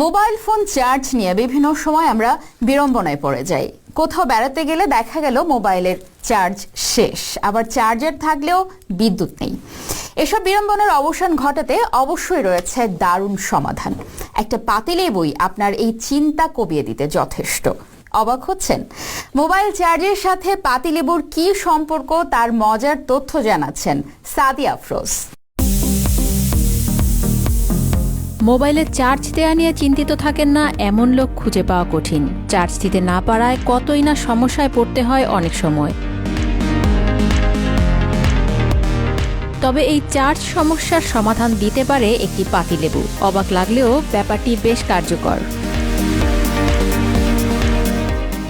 Mobile phone charge নিয়ে বিভিন্ন সময় আমরা বিড়ম্বনায় পড়ে যাই। কোথাও বেড়াতে গেলে দেখা গেল মোবাইলের চার্জ শেষ, আবার চার্জার থাকলেও বিদ্যুৎ নেই। এসব বিড়ম্বনার অবসান ঘটাতে অবশ্যই রয়েছে দারুণ সমাধান। একটা পাতিলেবুই আপনার এই চিন্তা কমিয়ে দিতে যথেষ্ট। অবাক হচ্ছেন? মোবাইল চার্জের সাথে পাতিলেবুর কি সম্পর্ক, তার মজার তথ্য জানাচ্ছেন সাদিয়া আফরোজ। মোবাইলে চার্জ দেয়া নিয়ে চিন্তিত থাকেন না এমন লোক খুঁজে পাওয়া কঠিন। চার্জ দিতে না পারায় কতই না সমস্যায় পড়তে হয় অনেক সময়। তবে এই চার্জ সমস্যার সমাধান দিতে পারে একটি পাতিলেবু। অবাক লাগলেও ব্যাপারটি বেশ কার্যকর।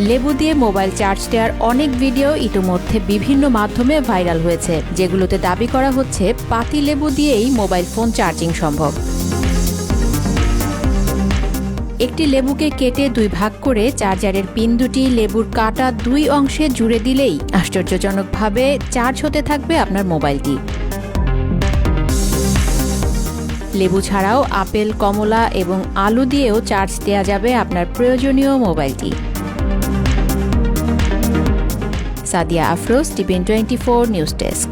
লেবু দিয়ে মোবাইল চার্জ দেওয়ার অনেক ভিডিও ইতিমধ্যে বিভিন্ন মাধ্যমে ভাইরাল হয়েছে, যেগুলোতে দাবি করা হচ্ছে পাতিলেবু দিয়েই মোবাইল ফোন চার্জিং সম্ভব। একটি লেবুকে কেটে 2 ভাগ করে চার্জারের পিন দুটি লেবুর কাটা 2 অংশে জুড়ে দিলেই আশ্চর্যজনকভাবে চার্জ হতে থাকবে আপনার মোবাইলটি। লেবু ছাড়াও আপেল, কমলা এবং আলু দিয়েও চার্জ দেওয়া যাবে আপনার প্রয়োজনীয় মোবাইলটি। Sadia Afroz, TVN 24 news desk.